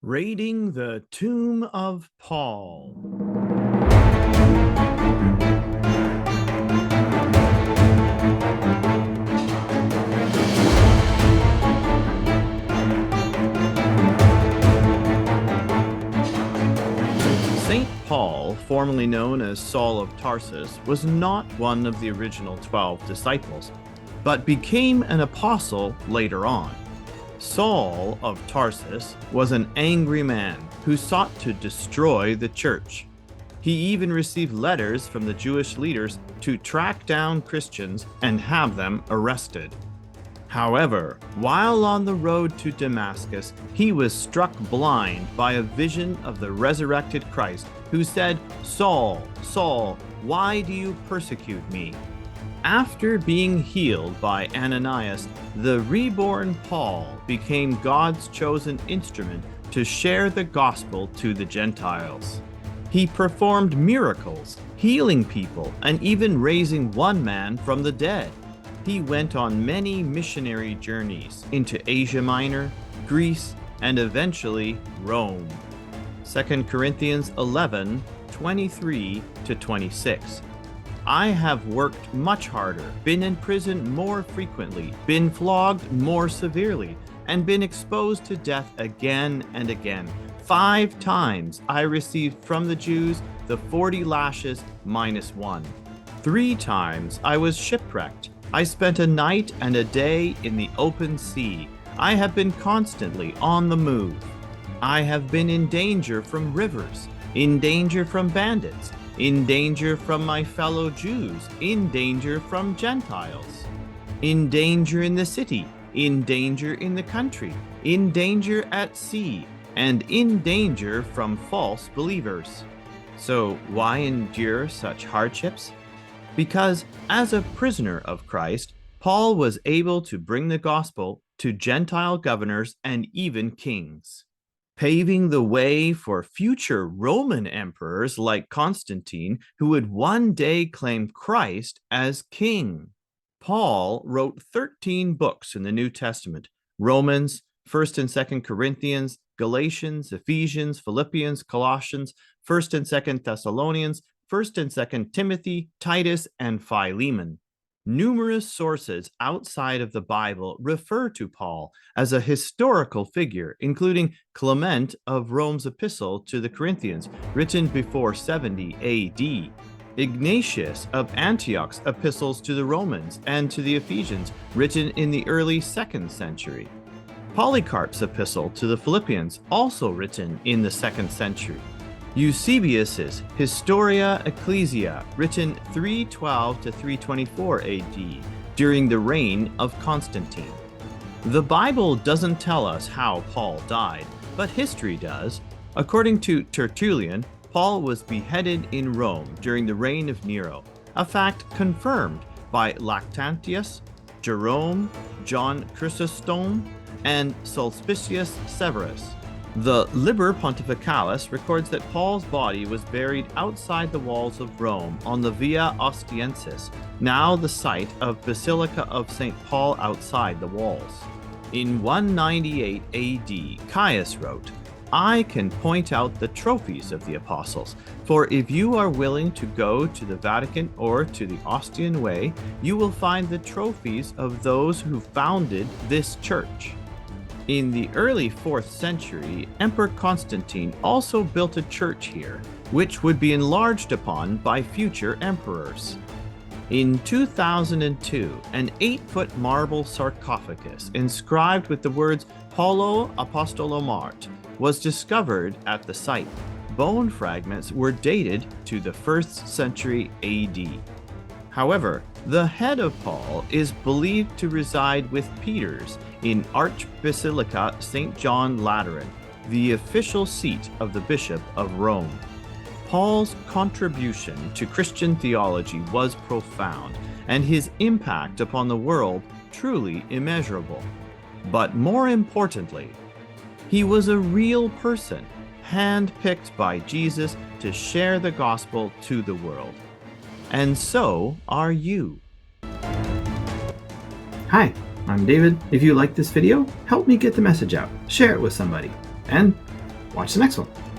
Raiding the Tomb of Paul. St. Paul, formerly known as Saul of Tarsus, was not one of the original 12 disciples, but became an apostle later on. Saul of Tarsus was an angry man who sought to destroy the church. He even received letters from the Jewish leaders to track down Christians and have them arrested. However, while on the road to Damascus, he was struck blind by a vision of the resurrected Christ, who said, "Saul, Saul, why do you persecute me?" After being healed by Ananias, the reborn Paul became God's chosen instrument to share the gospel to the Gentiles. He performed miracles, healing people, and even raising one man from the dead. He went on many missionary journeys into Asia Minor, Greece, and eventually Rome. 2 Corinthians 11:23-26. I have worked much harder, been in prison more frequently, been flogged more severely, and been exposed to death again and again. 5 times I received from the Jews the 40 lashes minus 1. 3 times I was shipwrecked. I spent a night and a day in the open sea. I have been constantly on the move. I have been in danger from rivers, in danger from bandits, in danger from my fellow Jews, in danger from Gentiles, in danger in the city, in danger in the country, in danger at sea, and in danger from false believers. So why endure such hardships? Because as a prisoner of Christ, Paul was able to bring the gospel to Gentile governors and even kings, paving the way for future Roman emperors like Constantine, who would one day claim Christ as king. Paul wrote 13 books in the New Testament: Romans, 1st and 2nd Corinthians, Galatians, Ephesians, Philippians, Colossians, 1st and 2nd Thessalonians, 1st and 2nd Timothy, Titus, and Philemon. Numerous sources outside of the Bible refer to Paul as a historical figure, including Clement of Rome's epistle to the Corinthians, written before 70 AD, Ignatius of Antioch's epistles to the Romans and to the Ephesians, written in the early 2nd century, Polycarp's epistle to the Philippians, also written in the 2nd century, Eusebius's Historia Ecclesia, written 312 to 324 AD, during the reign of Constantine. The Bible doesn't tell us how Paul died, but history does. According to Tertullian, Paul was beheaded in Rome during the reign of Nero, a fact confirmed by Lactantius, Jerome, John Chrysostom, and Sulpicius Severus. The Liber Pontificalis records that Paul's body was buried outside the walls of Rome on the Via Ostiensis, now the site of Basilica of St. Paul outside the walls. In 198 AD, Caius wrote, "I can point out the trophies of the apostles, for if you are willing to go to the Vatican or to the Ostian Way, you will find the trophies of those who founded this church." In the early 4th century, Emperor Constantine also built a church here, which would be enlarged upon by future emperors. In 2002, an 8-foot marble sarcophagus inscribed with the words Paulo Apostolo Mart was discovered at the site. Bone fragments were dated to the 1st century AD. However, the head of Paul is believed to reside with Peter's in Archbasilica St. John Lateran, the official seat of the Bishop of Rome. Paul's contribution to Christian theology was profound, and his impact upon the world truly immeasurable. But more importantly, he was a real person, handpicked by Jesus to share the gospel to the world. And so are you. Hi, I'm David. If you like this video, help me get the message out. Share it with somebody. And watch the next one.